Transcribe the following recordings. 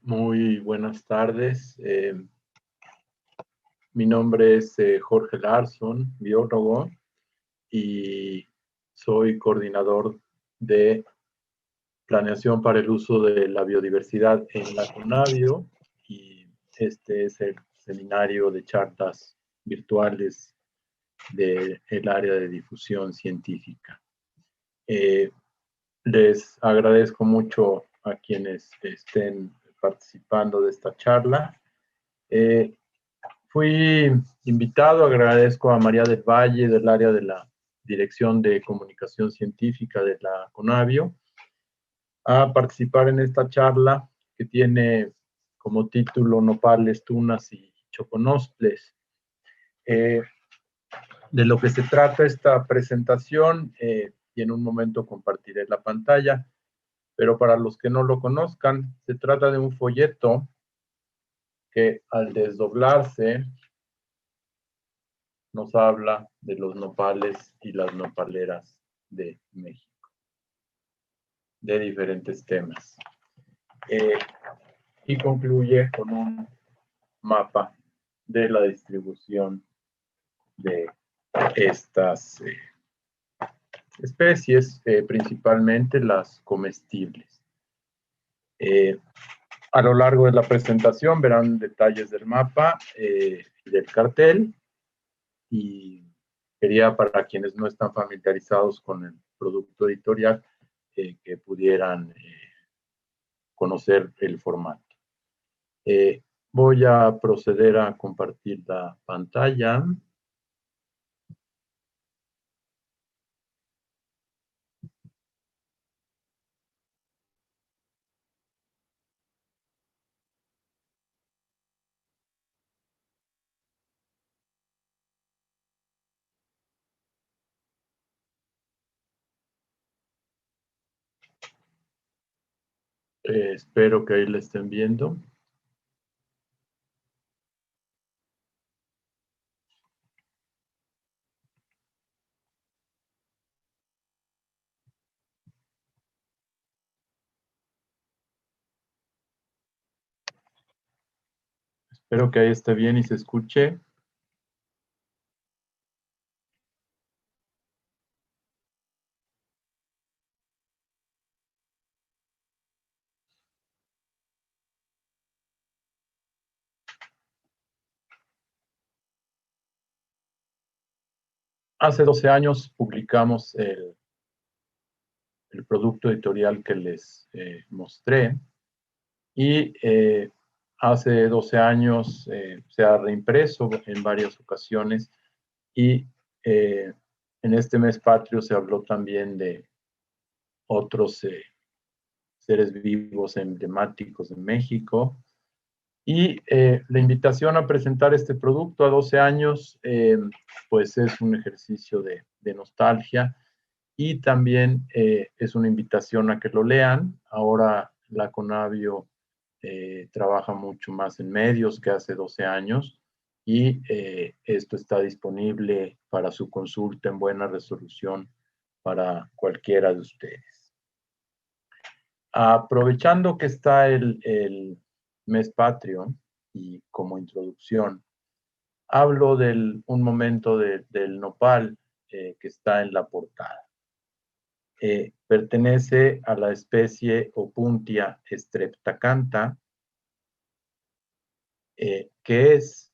Muy buenas tardes. Mi nombre es Jorge Larsson, biólogo, y soy coordinador de planeación para el uso de la biodiversidad en la CONABIO, y este es el seminario de charlas virtuales del área de difusión científica. Les agradezco mucho a quienes estén participando de esta charla. Fui invitado, agradezco a María del Valle del área de la Dirección de Comunicación Científica de la CONABIO a participar en esta charla que tiene como título Nopales, Tunas y Choconostles. De lo que se trata esta presentación, y en un momento compartiré la pantalla, pero para los que no lo conozcan, se trata de un folleto que al desdoblarse nos habla de los nopales y las nopaleras de México, de diferentes temas. Y concluye con un mapa de la distribución de estas especies, principalmente las comestibles. A lo largo de la presentación verán detalles del mapa, del cartel, y quería, para quienes no están familiarizados con el producto editorial, que pudieran conocer el formato. Voy a proceder a compartir la pantalla. Espero que ahí la estén viendo. Espero que ahí esté bien y se escuche. Hace 12 años publicamos el producto editorial que les mostré, y hace 12 años se ha reimpreso en varias ocasiones, y en este mes patrio se habló también de otros seres vivos emblemáticos de México. Y la invitación a presentar este producto a 12 años, pues es un ejercicio de nostalgia, y también es una invitación a que lo lean. Ahora la CONABIO trabaja mucho más en medios que hace 12 años, y esto está disponible para su consulta en buena resolución para cualquiera de ustedes. Aprovechando que está el mes patrio, y como introducción, hablo un momento del nopal que está en la portada. Pertenece a la especie Opuntia streptacantha, que es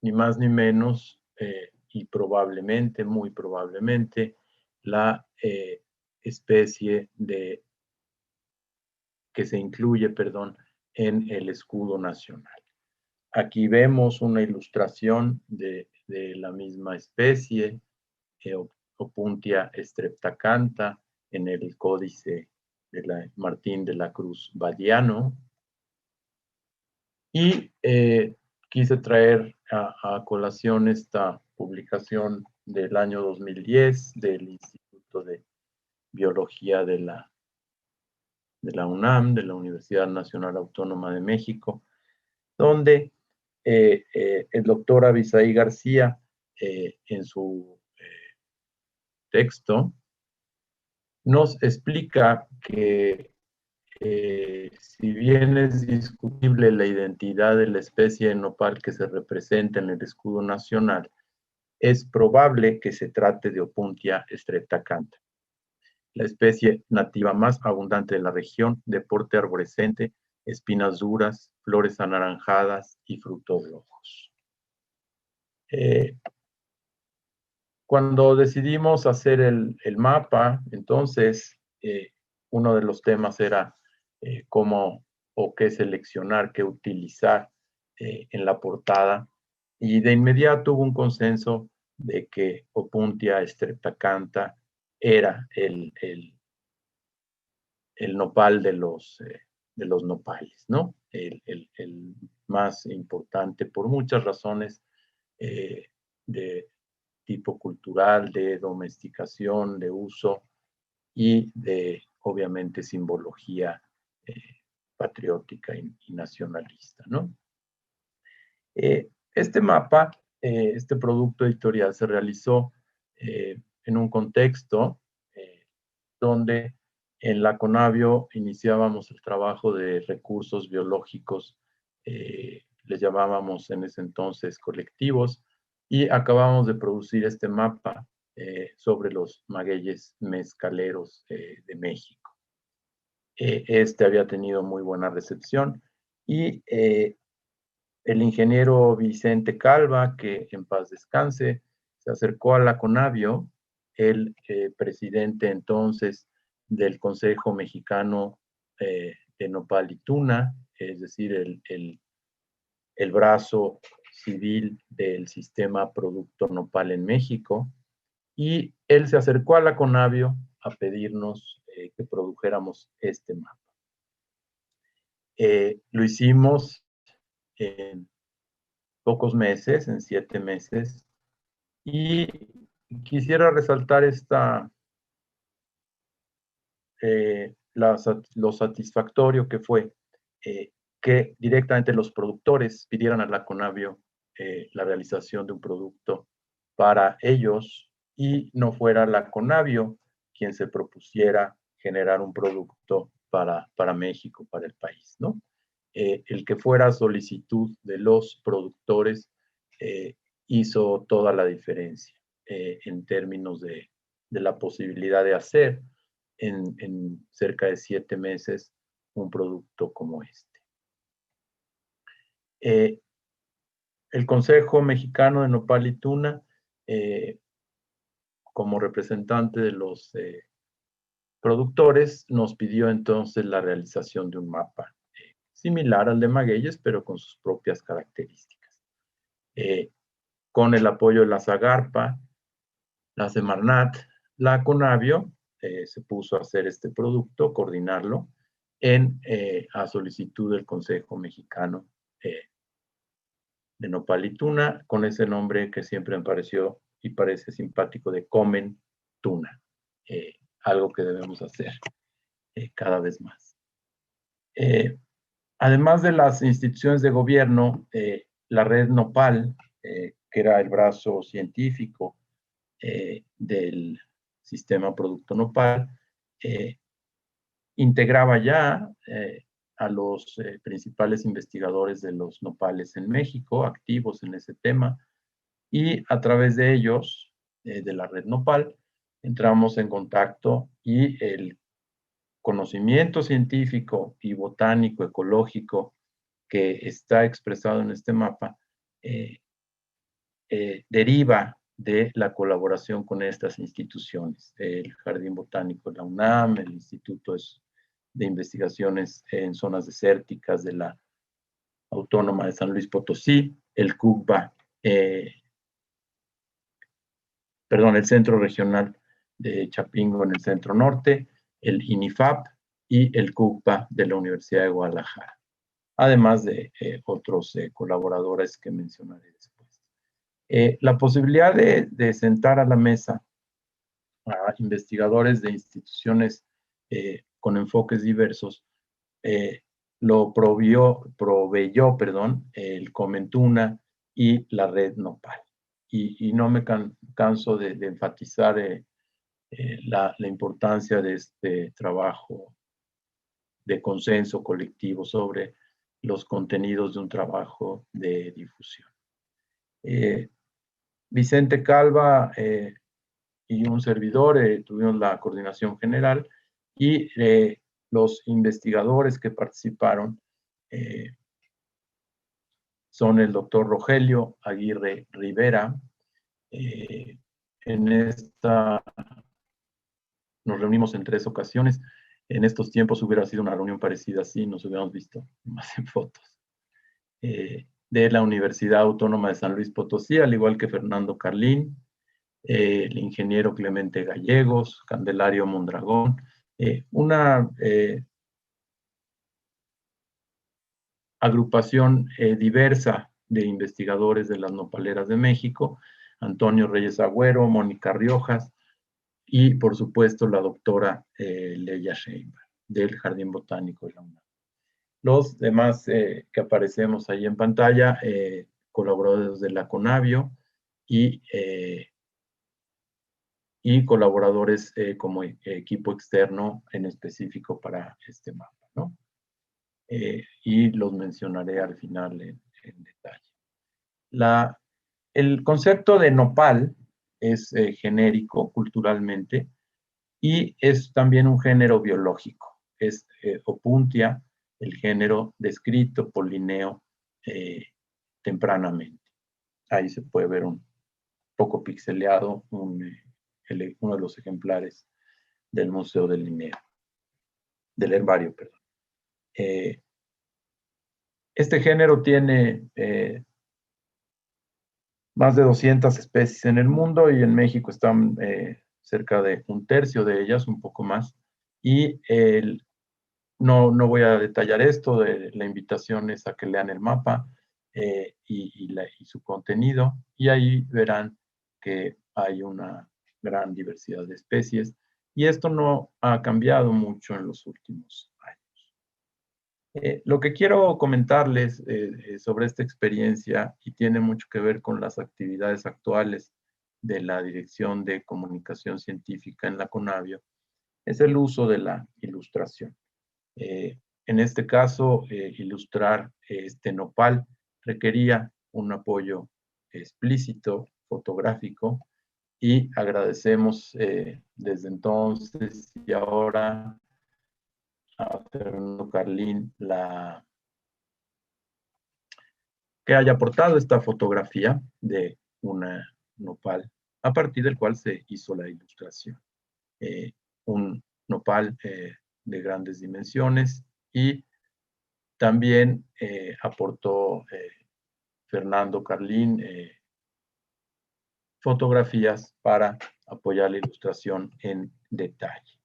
ni más ni menos, y probablemente, muy probablemente, la especie que se incluye, perdón, en el escudo nacional. Aquí vemos una ilustración de la misma especie, Opuntia streptacantha, en el códice de Martín de la Cruz Badiano. Y quise traer a colación esta publicación del año 2010 del Instituto de Biología de la UNAM, de la Universidad Nacional Autónoma de México, donde el doctor Abisaí García, en su texto, nos explica que si bien es discutible la identidad de la especie de nopal que se representa en el escudo nacional, es probable que se trate de Opuntia streptacantha, la especie nativa más abundante de la región, de porte arborescente, espinas duras, flores anaranjadas y frutos rojos. Cuando decidimos hacer el mapa, entonces, uno de los temas era cómo o qué seleccionar, qué utilizar en la portada. Y de inmediato hubo un consenso de que Opuntia streptacantha era el nopal de los nopales, ¿no? El más importante por muchas razones de tipo cultural, de domesticación, de uso y de, obviamente, simbología patriótica y nacionalista, ¿no? Este mapa, este producto editorial se realizó en un contexto donde en la Conavio iniciábamos el trabajo de recursos biológicos, les llamábamos en ese entonces colectivos, y acabamos de producir este mapa sobre los magueyes mezcaleros de México. Este había tenido muy buena recepción y el ingeniero Vicente Calva, que en paz descanse, se acercó a la Conavio, el presidente entonces del Consejo Mexicano de Nopal y Tuna, es decir, el brazo civil del sistema Producto Nopal en México, y él se acercó a la Conavio a pedirnos que produjéramos este mapa. Lo hicimos en pocos meses, en 7 meses, y quisiera resaltar lo satisfactorio que fue que directamente los productores pidieran a la Conavio la realización de un producto para ellos y no fuera la Conavio quien se propusiera generar un producto para México, para el país, ¿no? El que fuera solicitud de los productores hizo toda la diferencia en términos de la posibilidad de hacer en cerca de 7 meses un producto como este. El Consejo Mexicano de Nopal y Tuna, como representante de los productores, nos pidió entonces la realización de un mapa similar al de magueyes, pero con sus propias características. Con el apoyo de la Zagarpa, la Semarnat, la Conavio, se puso a hacer este producto, coordinarlo, a solicitud del Consejo Mexicano de Nopal y Tuna, con ese nombre que siempre me pareció y parece simpático de Comen Tuna, algo que debemos hacer cada vez más. Además de las instituciones de gobierno, la red Nopal, que era el brazo científico del sistema Producto Nopal, integraba ya a los principales investigadores de los nopales en México, activos en ese tema, y a través de ellos, de la red Nopal, entramos en contacto y el conocimiento científico y botánico, ecológico que está expresado en este mapa, deriva de la colaboración con estas instituciones, el Jardín Botánico de la UNAM, el Instituto de Investigaciones en Zonas Desérticas de la Autónoma de San Luis Potosí, el CUCBA, el Centro Regional de Chapingo en el Centro Norte, el INIFAP y el CUCBA de la Universidad de Guadalajara, además de otros colaboradores que mencionaré después. La posibilidad de sentar a la mesa a investigadores de instituciones con enfoques diversos lo proveyó, el Comentuna y la red Nopal. Y no me canso de enfatizar la importancia de este trabajo de consenso colectivo sobre los contenidos de un trabajo de difusión. Vicente Calva y un servidor tuvimos la coordinación general, y los investigadores que participaron son el doctor Rogelio Aguirre Rivera. En esta nos reunimos en 3 ocasiones. En estos tiempos hubiera sido una reunión parecida así, nos hubiéramos visto más en fotos. De la Universidad Autónoma de San Luis Potosí, al igual que Fernando Carlín, el ingeniero Clemente Gallegos, Candelario Mondragón, una agrupación diversa de investigadores de las nopaleras de México, Antonio Reyes Agüero, Mónica Riojas, y por supuesto la doctora Leya Sheinberg, del Jardín Botánico de la UNAM. Los demás que aparecemos ahí en pantalla, colaboradores de la CONABIO y colaboradores como equipo externo en específico para este mapa, ¿no? Y los mencionaré al final en detalle. El concepto de nopal es genérico culturalmente y es también un género biológico. Es Opuntia, el género descrito por Linneo tempranamente. Ahí se puede ver un poco pixeleado uno de los ejemplares del Museo del Linneo, del herbario, perdón. Este género tiene más de 200 especies en el mundo, y en México están cerca de 1/3 de ellas, un poco más. Y no voy a detallar esto, la invitación es a que lean el mapa y su contenido, y ahí verán que hay una gran diversidad de especies, y esto no ha cambiado mucho en los últimos años. Lo que quiero comentarles sobre esta experiencia, y tiene mucho que ver con las actividades actuales de la Dirección de Comunicación Científica en la CONABIO, es el uso de la ilustración. En este caso, ilustrar este nopal requería un apoyo explícito, fotográfico, y agradecemos desde entonces y ahora a Fernando Carlín que haya aportado esta fotografía de una nopal, a partir del cual se hizo la ilustración. Un nopal de grandes dimensiones, y también aportó Fernando Carlín fotografías para apoyar la ilustración en detalle.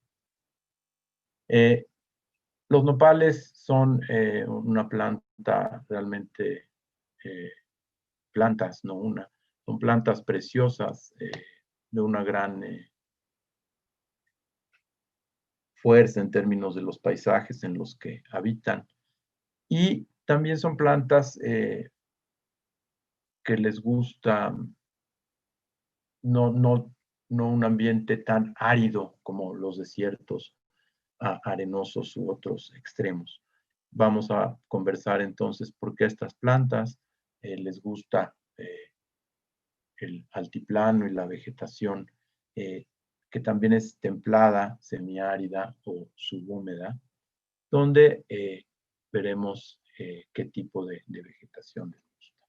Los nopales son una planta realmente, plantas, no una, son plantas preciosas de una gran fuerza en términos de los paisajes en los que habitan. Y también son plantas que les gusta no un ambiente tan árido como los desiertos arenosos u otros extremos. Vamos a conversar entonces por qué a estas plantas les gusta el altiplano y la vegetación que también es templada, semiárida o subhúmeda, donde veremos qué tipo de vegetación les gusta.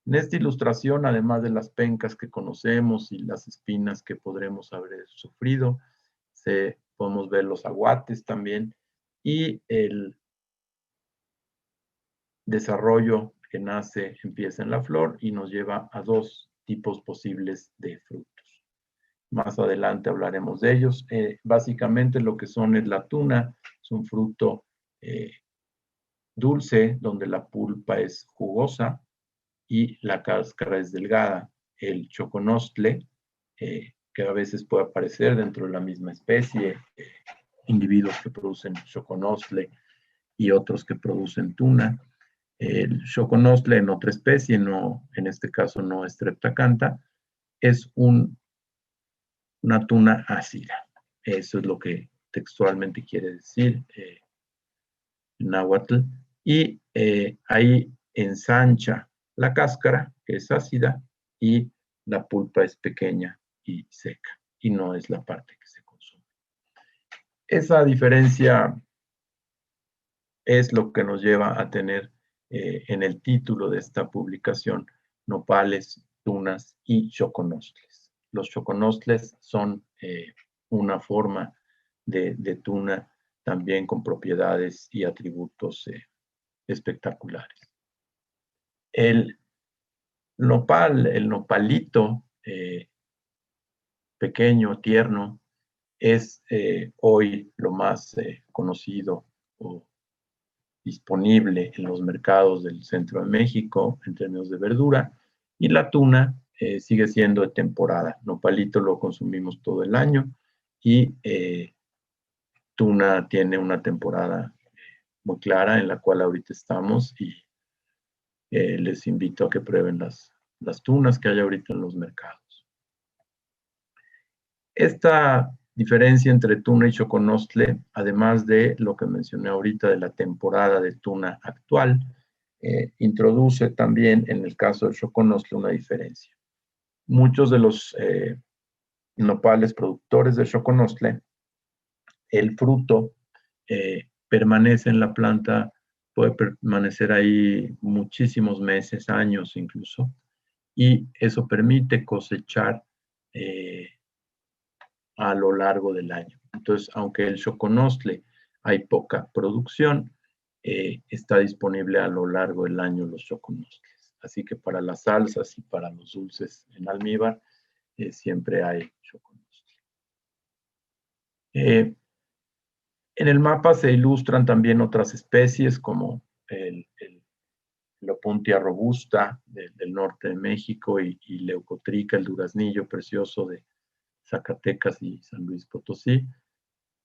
En esta ilustración, además de las pencas que conocemos y las espinas que podremos haber sufrido, podemos ver los aguates también, y el desarrollo que empieza en la flor y nos lleva a 2 tipos posibles de frutos. Más adelante hablaremos de ellos. Básicamente lo que son es la tuna, es un fruto dulce, donde la pulpa es jugosa y la cáscara es delgada. El choconostle, que a veces puede aparecer dentro de la misma especie, individuos que producen choconostle y otros que producen tuna. El choconostle en otra especie, en este caso no Streptacantha, es una tuna ácida. Eso es lo que textualmente quiere decir en náhuatl, y ahí ensancha la cáscara, que es ácida, y la pulpa es pequeña y seca, y no es la parte que se consume. Esa diferencia es lo que nos lleva a tener en el título de esta publicación nopales, tunas y choconostles. Los choconostles son una forma de tuna también con propiedades y atributos espectaculares. El nopal, el nopalito pequeño, tierno, es hoy lo más conocido o disponible en los mercados del centro de México en términos de verdura, y la tuna sigue siendo de temporada. Nopalito lo consumimos todo el año y tuna tiene una temporada muy clara en la cual ahorita estamos, y les invito a que prueben las tunas que hay ahorita en los mercados. Esta diferencia entre tuna y choconostle, además de lo que mencioné ahorita de la temporada de tuna actual, introduce también en el caso del choconostle una diferencia. Muchos de los nopales productores de choconostle, el fruto permanece en la planta, puede permanecer ahí muchísimos meses, años incluso, y eso permite cosechar a lo largo del año. Entonces, aunque el choconostle hay poca producción, está disponible a lo largo del año los choconostles. Así que para las salsas y para los dulces en almíbar, siempre hay choconostle. En el mapa se ilustran también otras especies como el Opuntia robusta del norte de México y Leucotrica, el duraznillo precioso de Zacatecas y San Luis Potosí.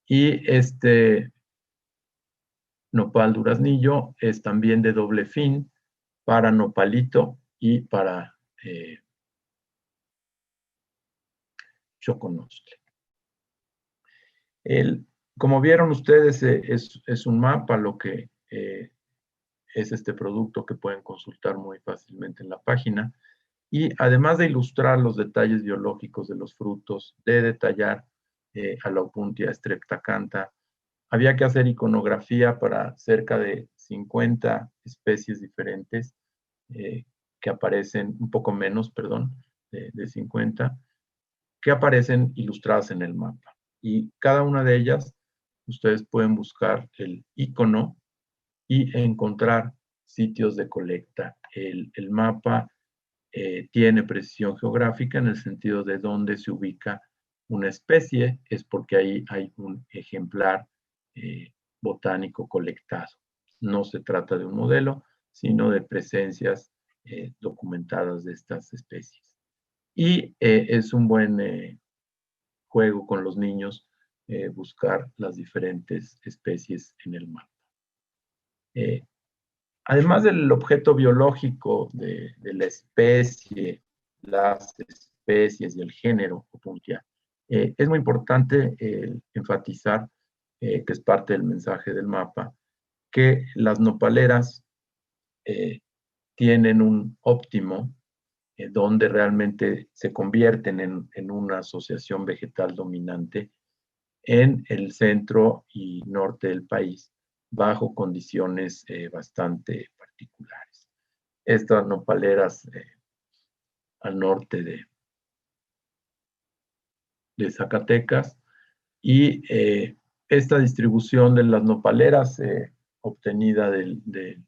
Y este nopal duraznillo es también de doble fin para nopalito y para choconostle. Como vieron ustedes, es un mapa lo que es este producto que pueden consultar muy fácilmente en la página. Y además de ilustrar los detalles biológicos de los frutos, de detallar a la Opuntia streptacantha, había que hacer iconografía para cerca de 50 especies diferentes que aparecen, un poco menos, perdón, de 50, que aparecen ilustradas en el mapa. Y cada una de ellas, ustedes pueden buscar el icono y encontrar sitios de colecta. El mapa tiene precisión geográfica en el sentido de dónde se ubica una especie, es porque ahí hay un ejemplar botánico colectado. No se trata de un modelo, sino de presencias documentadas de estas especies. Y es un buen juego con los niños buscar las diferentes especies en el mapa. Además del objeto biológico de la especie, las especies y el género Opuntia, es muy importante enfatizar, que es parte del mensaje del mapa, que las nopaleras tienen un óptimo donde realmente se convierten en una asociación vegetal dominante en el centro y norte del país, bajo condiciones bastante particulares. Estas nopaleras al norte de Zacatecas, y esta distribución de las nopaleras obtenida de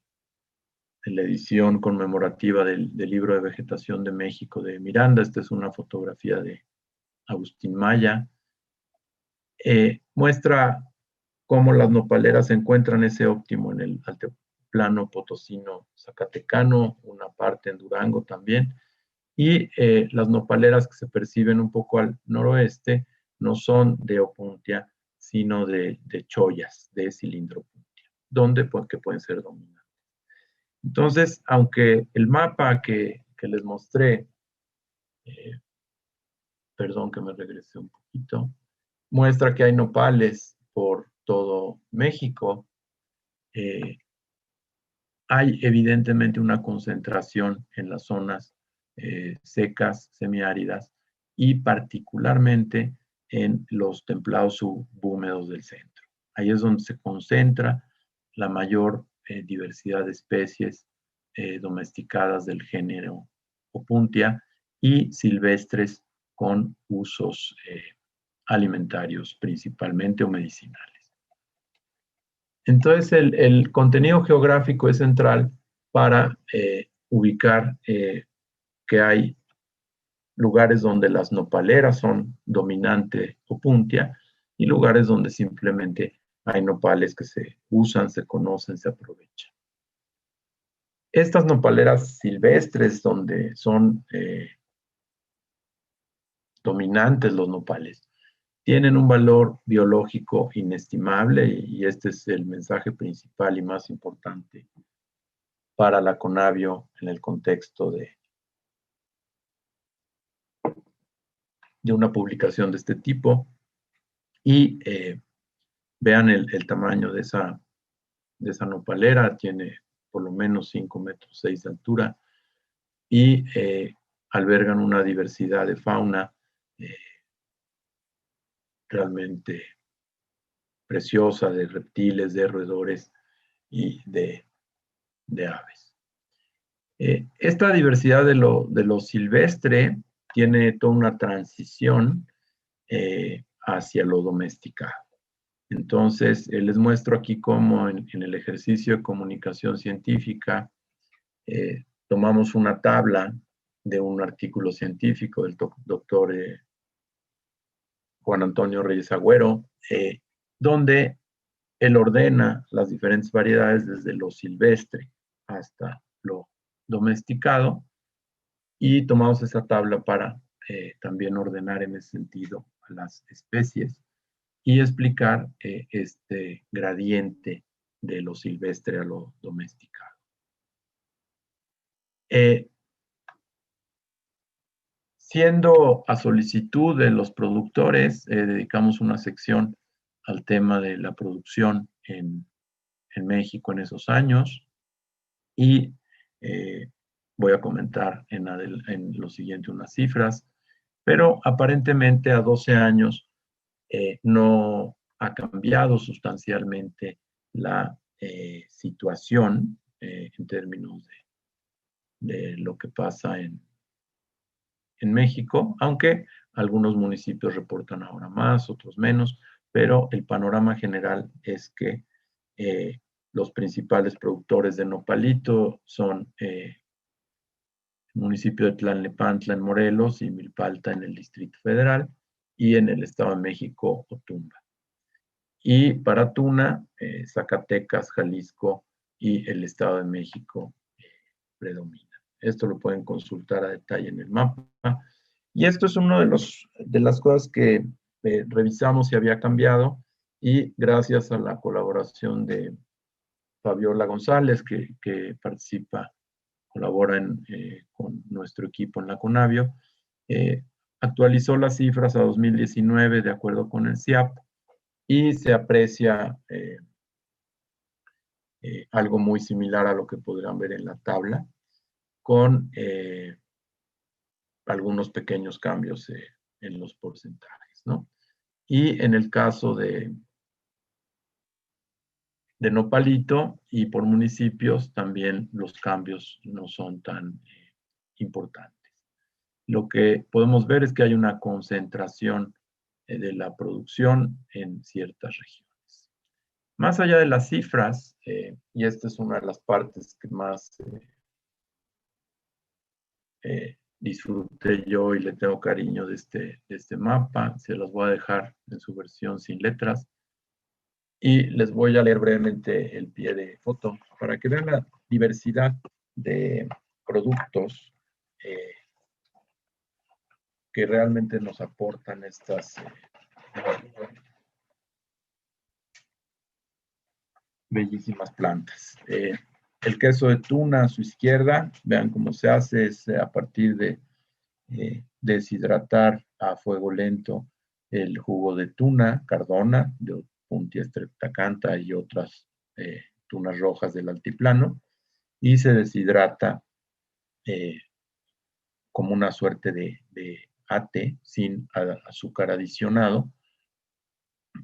la edición conmemorativa del Libro de Vegetación de México de Miranda. Esta es una fotografía de Agustín Maya. Muestra cómo las nopaleras encuentran ese óptimo en el altiplano potosino zacatecano, una parte en Durango también, y las nopaleras que se perciben un poco al noroeste no son de Opuntia, sino de chollas, de cilindropuntia, donde que pueden ser dominantes. Entonces, aunque el mapa que les mostré, perdón que me regresé un poquito, muestra que hay nopales por todo México, hay evidentemente una concentración en las zonas secas, semiáridas, y particularmente en los templados subhúmedos del centro. Ahí es donde se concentra la mayor diversidad de especies domesticadas del género Opuntia y silvestres con usos alimentarios principalmente o medicinales. Entonces, el contenido geográfico es central para ubicar que hay lugares donde las nopaleras son dominante Opuntia y lugares donde simplemente hay nopales que se usan, se conocen, se aprovechan. Estas nopaleras silvestres, donde son dominantes los nopales, tienen un valor biológico inestimable, y este es el mensaje principal y más importante para la Conavio en el contexto de una publicación de este tipo. Y vean el tamaño de esa nopalera, tiene por lo menos 5 metros 6 de altura, y albergan una diversidad de fauna realmente preciosa, de reptiles, de roedores y de aves. Esta diversidad de lo silvestre tiene toda una transición hacia lo domesticado. Entonces, les muestro aquí cómo en el ejercicio de comunicación científica tomamos una tabla de un artículo científico del doctor Juan Antonio Reyes Agüero, donde él ordena las diferentes variedades desde lo silvestre hasta lo domesticado, y tomamos esa tabla para también ordenar en ese sentido a las especies y explicar este gradiente de lo silvestre a lo domesticado. Siendo a solicitud de los productores, dedicamos una sección al tema de la producción en México en esos años, y voy a comentar en lo siguiente unas cifras, pero aparentemente a 12 años no ha cambiado sustancialmente la situación en términos de lo que pasa en México, aunque algunos municipios reportan ahora más, otros menos, pero el panorama general es que los principales productores de nopalito son el municipio de Tlalnepantla en Morelos y Milpalta en el Distrito Federal, y en el Estado de México, Otumba. Y para tuna, Zacatecas, Jalisco y el Estado de México predomina. Esto lo pueden consultar a detalle en el mapa. Y esto es una de las cosas que revisamos si había cambiado, y gracias a la colaboración de Fabiola González, que colabora con nuestro equipo en la Conavio, actualizó las cifras a 2019 de acuerdo con el CIAP, y se aprecia algo muy similar a lo que podrán ver en la tabla, con algunos pequeños cambios en los porcentajes, ¿no? Y en el caso de nopalito y por municipios, también los cambios no son tan importantes. Lo que podemos ver es que hay una concentración de la producción en ciertas regiones. Más allá de las cifras, y esta es una de las partes que más disfruté yo y le tengo cariño de este mapa, se los voy a dejar en su versión sin letras, y les voy a leer brevemente el pie de foto para que vean la diversidad de productos que realmente nos aportan estas bellísimas plantas. El queso de tuna a su izquierda, vean cómo se hace, es a partir de deshidratar a fuego lento el jugo de tuna, cardona, de Opuntia streptacantha y otras tunas rojas del altiplano, y se deshidrata como una suerte de ate sin azúcar adicionado,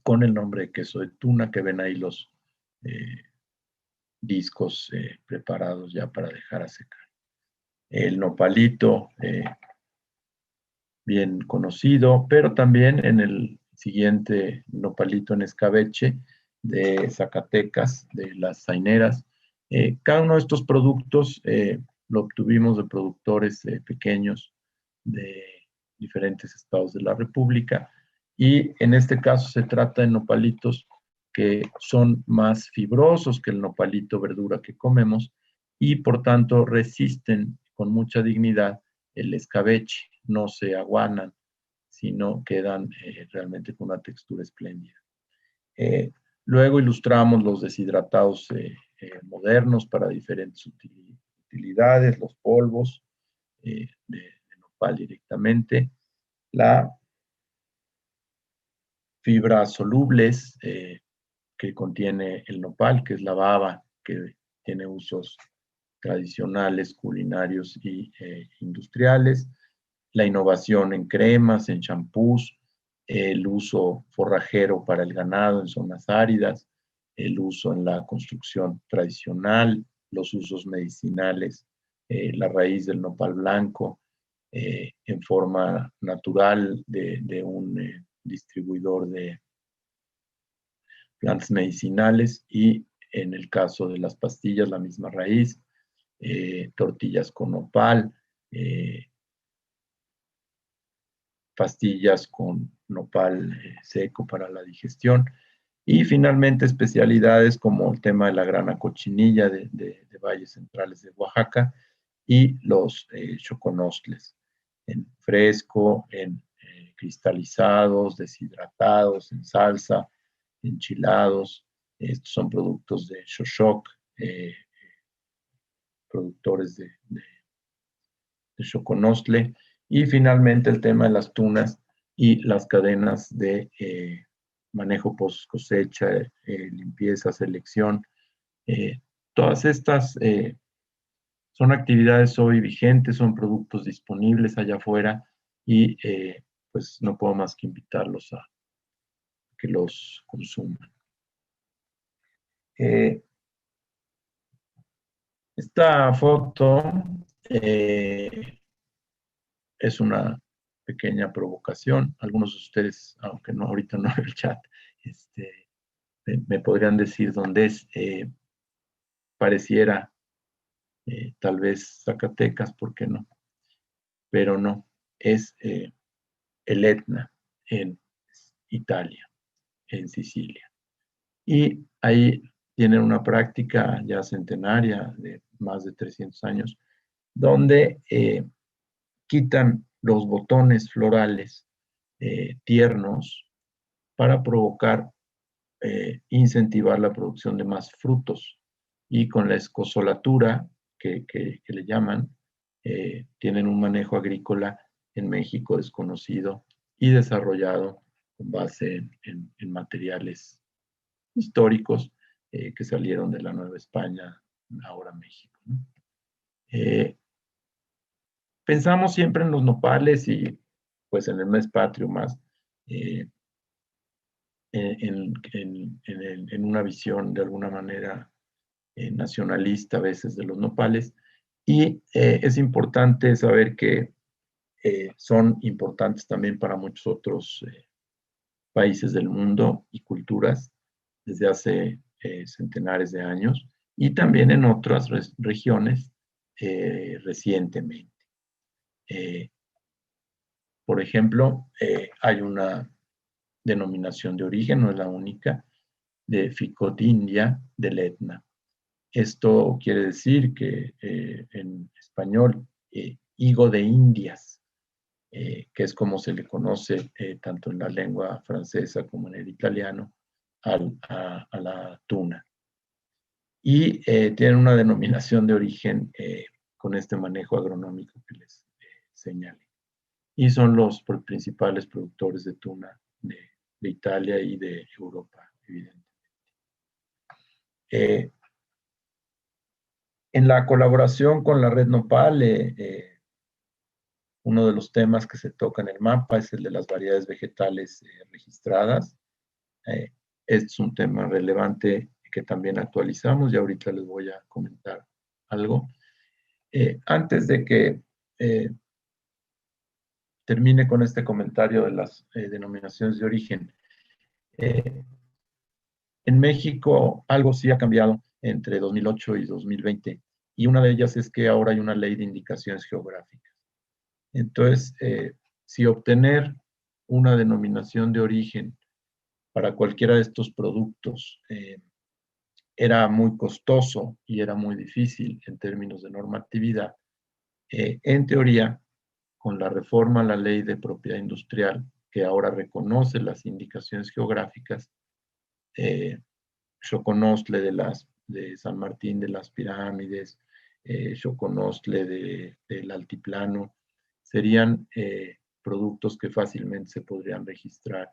con el nombre de queso de tuna, que ven ahí los discos preparados ya para dejar a secar. El nopalito, bien conocido, pero también en el siguiente nopalito en escabeche de Zacatecas, de las zaineras. Cada uno de estos productos lo obtuvimos de productores pequeños de diferentes estados de la República, y en este caso se trata de nopalitos que son más fibrosos que el nopalito verdura que comemos, y por tanto resisten con mucha dignidad el escabeche, no se aguanan, sino quedan realmente con una textura espléndida. Luego ilustramos los deshidratados modernos para diferentes utilidades, los polvos de nopal directamente, la fibras solubles que contiene el nopal, que es la baba, que tiene usos tradicionales, culinarios y industriales, la innovación en cremas, en champús, el uso forrajero para el ganado en zonas áridas, el uso en la construcción tradicional, los usos medicinales, la raíz del nopal blanco en forma natural de un distribuidor de plantas medicinales, y en el caso de las pastillas la misma raíz, tortillas con nopal, pastillas con nopal seco para la digestión, y finalmente especialidades como el tema de la grana cochinilla de valles centrales de Oaxaca, y los choconostles en fresco, en cristalizados, deshidratados, en salsa, enchilados. Estos son productos de Xochoc, productores de choconostle. Y finalmente el tema de las tunas y las cadenas de manejo post cosecha, limpieza, selección. Todas estas son actividades hoy vigentes, son productos disponibles allá afuera, y pues no puedo más que invitarlos a que los consuman. Esta foto es una pequeña provocación. Algunos de ustedes, aunque no ahorita no veo el chat, me podrían decir dónde es. Pareciera tal vez Zacatecas, ¿por qué no? Pero no, es el Etna en Italia, en Sicilia. Y ahí tienen una práctica ya centenaria de más de 300 años, donde quitan los botones florales tiernos para provocar, incentivar la producción de más frutos. Y con la escosolatura, que le llaman, tienen un manejo agrícola en México desconocido y desarrollado con base en materiales históricos que salieron de la Nueva España, ahora México, ¿no? Pensamos siempre en los nopales y pues en el mes patrio más, en una visión de alguna manera nacionalista a veces de los nopales, y es importante saber que son importantes también para muchos otros países del mundo y culturas desde hace centenares de años, y también en otras regiones recientemente. Por ejemplo, hay una denominación de origen, no es la única, de Ficot India del Etna. Esto quiere decir que en español, higo de Indias, que es como se le conoce tanto en la lengua francesa como en el italiano a la tuna. Y tienen una denominación de origen con este manejo agronómico que les señalé. Y son los principales productores de tuna de Italia y de Europa, evidentemente. En la colaboración con la red Nopal, uno de los temas que se toca en el mapa es el de las variedades vegetales registradas. Eh, es un tema relevante que también actualizamos y ahorita les voy a comentar algo. Antes de que termine con este comentario de las denominaciones de origen, en México algo sí ha cambiado entre 2008 y 2020 y una de ellas es que ahora hay una ley de indicaciones geográficas. Entonces, si obtener una denominación de origen para cualquiera de estos productos era muy costoso y era muy difícil en términos de normatividad, en teoría, con la reforma a la ley de propiedad industrial, que ahora reconoce las indicaciones geográficas, Xoconostle de San Martín de las Pirámides, Xoconostle del Altiplano, serían productos que fácilmente se podrían registrar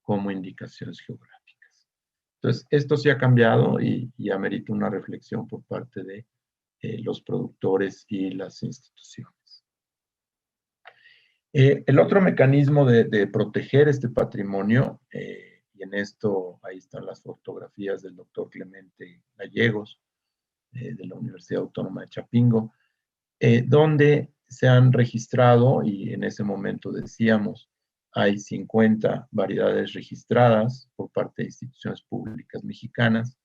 como indicaciones geográficas. Entonces, esto sí ha cambiado y amerita una reflexión por parte de los productores y las instituciones. El otro mecanismo de proteger este patrimonio, y en esto ahí están las fotografías del doctor Clemente Gallegos, de la Universidad Autónoma de Chapingo, donde se han registrado, y en ese momento decíamos, hay 50 variedades registradas por parte de instituciones públicas mexicanas.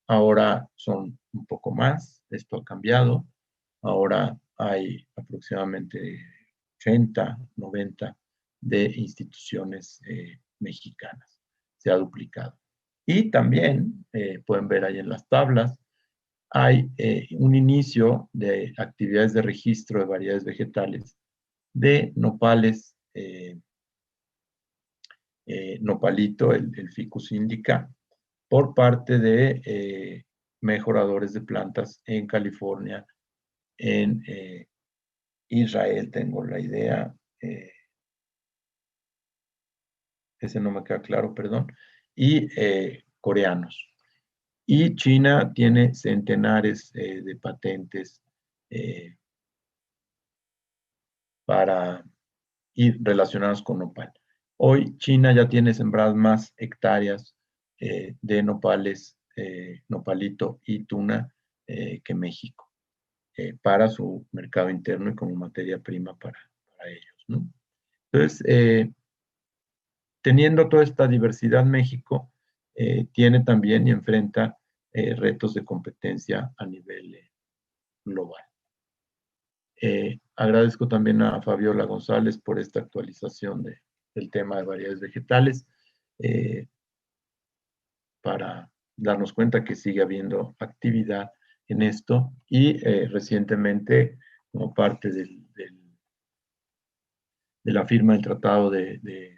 Ahora son un poco más, esto ha cambiado. Ahora hay aproximadamente 80, 90 de instituciones mexicanas. Se ha duplicado. Y también, pueden ver ahí en las tablas, hay un inicio de actividades de registro de variedades vegetales de nopales, nopalito, el Ficus indica, por parte de mejoradores de plantas en California, en Israel, tengo la idea, ese no me queda claro, perdón, y coreanos. Y China tiene centenares de patentes para ir relacionados con nopal. Hoy China ya tiene sembradas más hectáreas de nopales, nopalito y tuna que México, para su mercado interno y como materia prima para ellos, ¿no? Entonces, teniendo toda esta diversidad, México tiene también y enfrenta retos de competencia a nivel global. Agradezco también a Fabiola González por esta actualización del tema de variedades vegetales, para darnos cuenta que sigue habiendo actividad en esto y recientemente, como parte de la firma del Tratado de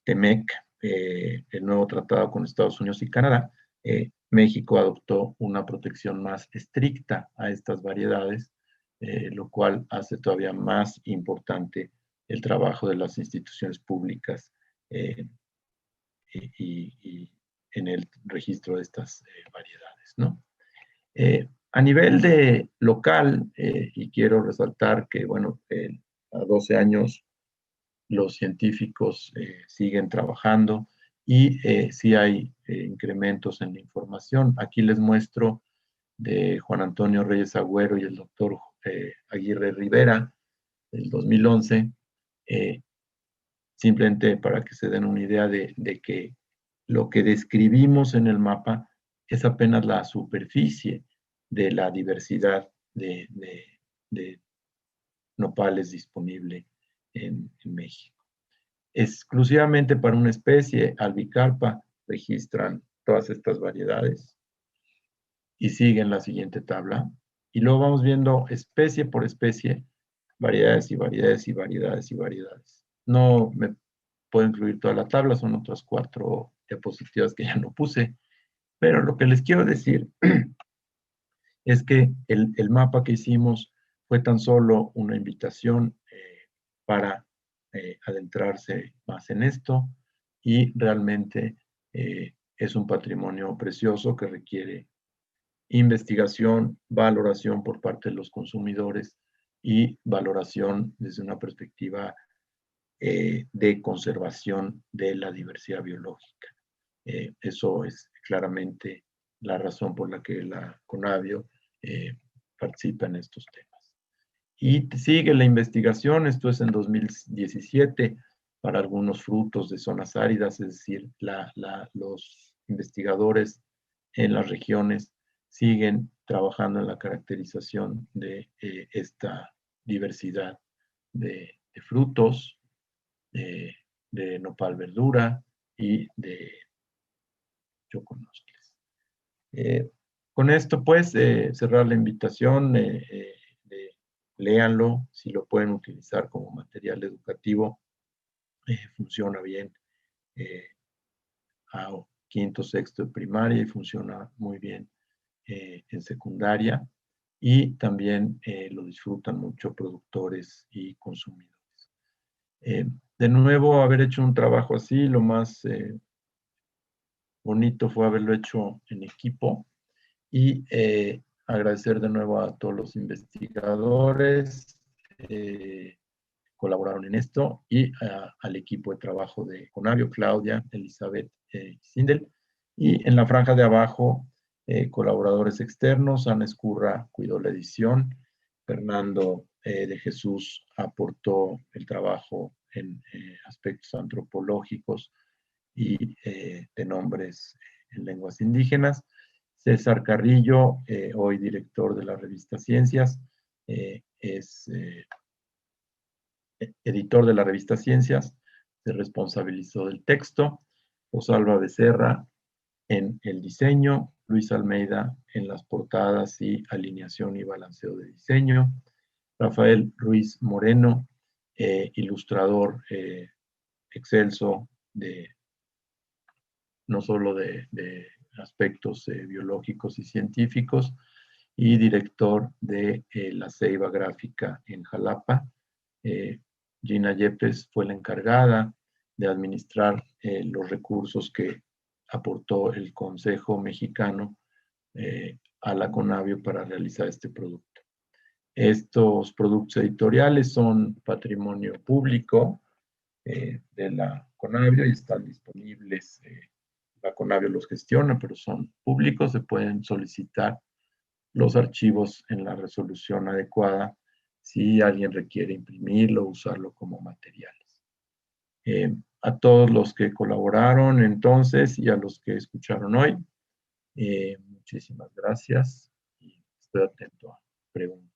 TEMEC, el nuevo tratado con Estados Unidos y Canadá, México adoptó una protección más estricta a estas variedades, lo cual hace todavía más importante el trabajo de las instituciones públicas y en el registro de estas variedades, ¿no? A nivel de local, y quiero resaltar que, bueno, a 12 años los científicos siguen trabajando y sí hay incrementos en la información. Aquí les muestro de Juan Antonio Reyes Agüero y el doctor Aguirre Rivera del 2011, simplemente para que se den una idea de que lo que describimos en el mapa es apenas la superficie de la diversidad de nopales disponible en México. Exclusivamente para una especie, albicarpa, registran todas estas variedades y siguen la siguiente tabla. Y luego vamos viendo especie por especie, variedades y variedades y variedades y variedades. No me puedo incluir toda la tabla, son otras 4 diapositivas que ya no puse, pero lo que les quiero decir es que el mapa que hicimos fue tan solo una invitación para adentrarse más en esto y realmente es un patrimonio precioso que requiere investigación, valoración por parte de los consumidores y valoración desde una perspectiva de conservación de la diversidad biológica. Eso es claramente la razón por la que la Conavio participa en estos temas. Y sigue la investigación, esto es en 2017, para algunos frutos de zonas áridas, es decir, los investigadores en las regiones siguen trabajando en la caracterización de esta diversidad de frutos, de nopal verdura y de choconosles. Con esto, pues, cerrar la invitación, léanlo, si lo pueden utilizar como material educativo, funciona bien a quinto, sexto de primaria y funciona muy bien en secundaria, y también lo disfrutan mucho productores y consumidores. De nuevo, haber hecho un trabajo así, lo más bonito fue haberlo hecho en equipo, y agradecer de nuevo a todos los investigadores que colaboraron en esto, y al equipo de trabajo de Conavio, Claudia, Elizabeth y Sindel. Y en la franja de abajo, colaboradores externos: Ana Escurra cuidó la edición, Fernando de Jesús aportó el trabajo en aspectos antropológicos y de nombres en lenguas indígenas. César Carrillo, hoy director de la revista Ciencias, es editor de la revista Ciencias, se responsabilizó del texto. Rosalba Becerra en el diseño, Luis Almeida en las portadas y alineación y balanceo de diseño, Rafael Ruiz Moreno, ilustrador excelso de no solo de aspectos biológicos y científicos, y director de la Ceiba Gráfica en Jalapa. Gina Yepes fue la encargada de administrar los recursos que aportó el Consejo Mexicano a la Conavio para realizar este producto. Estos productos editoriales son patrimonio público de la Conavio y están disponibles. La Conavio los gestiona, pero son públicos, se pueden solicitar los archivos en la resolución adecuada si alguien requiere imprimirlo o usarlo como materiales. A todos los que colaboraron entonces y a los que escucharon hoy, muchísimas gracias y estoy atento a preguntas.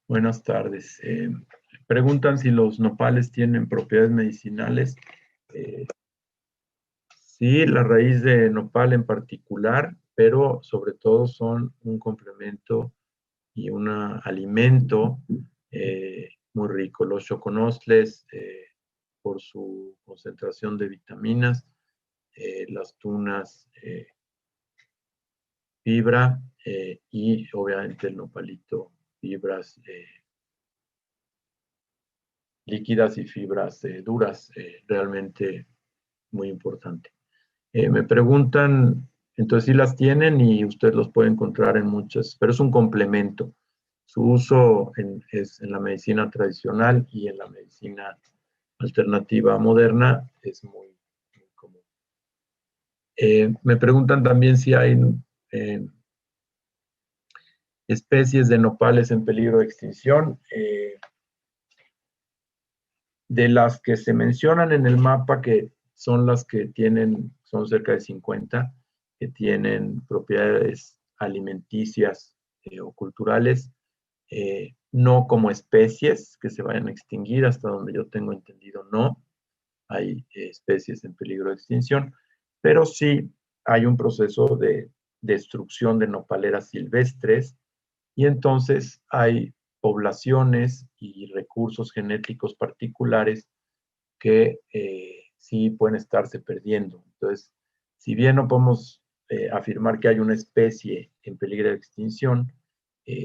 Buenas tardes. Preguntan si los nopales tienen propiedades medicinales. Sí, la raíz de nopal en particular, pero sobre todo son un complemento y un alimento muy rico. Los choconosles, por su concentración de vitaminas, las tunas, fibra, y obviamente el nopalito, fibras líquidas y fibras duras, realmente muy importante. Me preguntan, entonces sí las tienen y usted los puede encontrar en muchas, pero es un complemento. Su uso es en la medicina tradicional y en la medicina alternativa moderna es muy, muy común. Me preguntan también si hay especies de nopales en peligro de extinción. De las que se mencionan en el mapa, que son las que tienen, son cerca de 50, que tienen propiedades alimenticias o culturales, no como especies que se vayan a extinguir, hasta donde yo tengo entendido, no hay especies en peligro de extinción, pero sí hay un proceso de destrucción de nopaleras silvestres, y entonces hay poblaciones y recursos genéticos particulares que sí pueden estarse perdiendo. Entonces, si bien no podemos afirmar que hay una especie en peligro de extinción,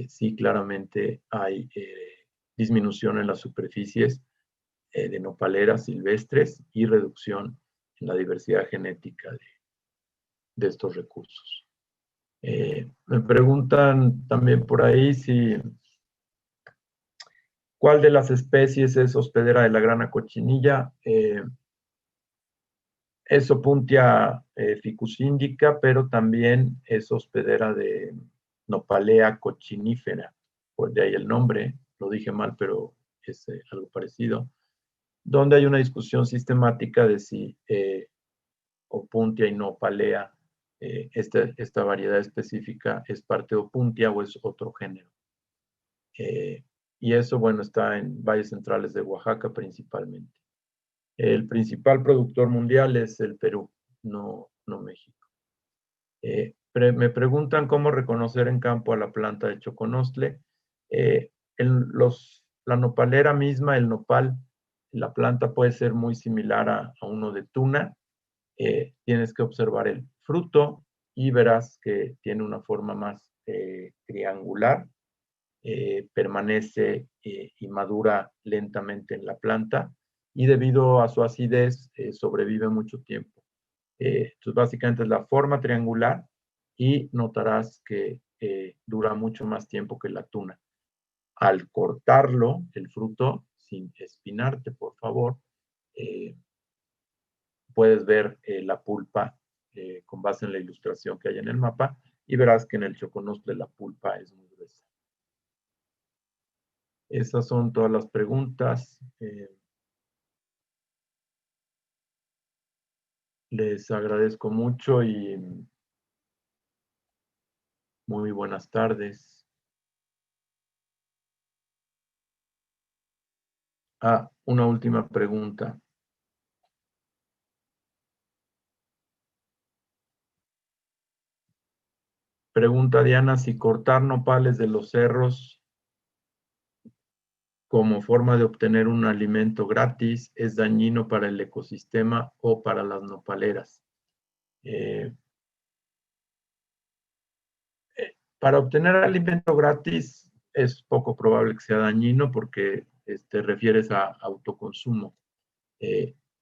sí claramente hay disminución en las superficies de nopaleras silvestres y reducción en la diversidad genética de estos recursos. Me preguntan también por ahí si cuál de las especies es hospedera de la grana cochinilla. Es Opuntia ficus indica, pero también es hospedera de Nopalea coccinífera, por de ahí el nombre, lo dije mal, pero es algo parecido, donde hay una discusión sistemática de si Opuntia y Nopalea, esta variedad específica, es parte de Opuntia o es otro género. Y eso, bueno, está en valles centrales de Oaxaca principalmente. El principal productor mundial es el Perú, no México. Me preguntan cómo reconocer en campo a la planta de choconostle. La nopalera misma, el nopal, la planta puede ser muy similar a uno de tuna. Tienes que observar el fruto y verás que tiene una forma más triangular. Permanece y madura lentamente en la planta y debido a su acidez sobrevive mucho tiempo. Entonces básicamente es la forma triangular y notarás que dura mucho más tiempo que la tuna. Al cortarlo, el fruto, sin espinarte, por favor, puedes ver la pulpa con base en la ilustración que hay en el mapa y verás que en el choconostle la pulpa es muy gruesa. Esas son todas las preguntas. Les agradezco mucho y muy buenas tardes. Una última pregunta. Pregunta Diana si cortar nopales de los cerros como forma de obtener un alimento gratis es dañino para el ecosistema o para las nopaleras. Para obtener alimento gratis es poco probable que sea dañino porque te refieres a autoconsumo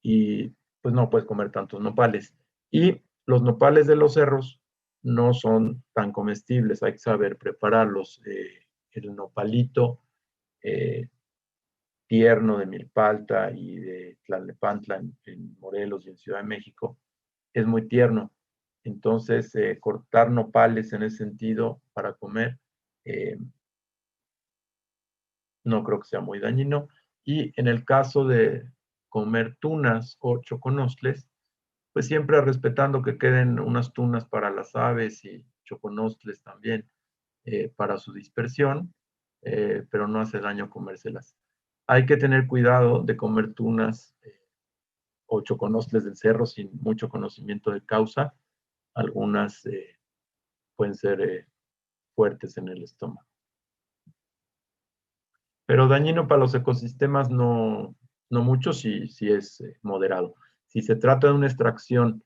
y pues no puedes comer tantos nopales. Y los nopales de los cerros no son tan comestibles, hay que saber prepararlos. El nopalito tierno de milpalta y de Tlalnepantla en Morelos y en Ciudad de México es muy tierno. Entonces, cortar nopales en ese sentido para comer no creo que sea muy dañino. Y en el caso de comer tunas o choconostles, pues siempre respetando que queden unas tunas para las aves y choconostles también para su dispersión, pero no hace daño comérselas. Hay que tener cuidado de comer tunas o choconostles del cerro sin mucho conocimiento de causa. Algunas pueden ser fuertes en el estómago. Pero dañino para los ecosistemas no mucho si es moderado. Si se trata de una extracción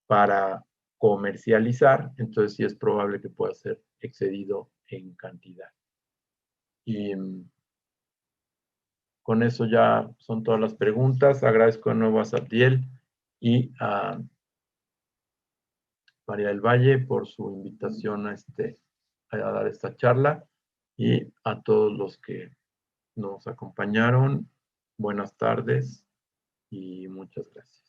para comercializar, entonces sí es probable que pueda ser excedido en cantidad. Y con eso ya son todas las preguntas. Agradezco de nuevo a Sabdiel y a María del Valle por su invitación a dar esta charla y a todos los que nos acompañaron. Buenas tardes y muchas gracias.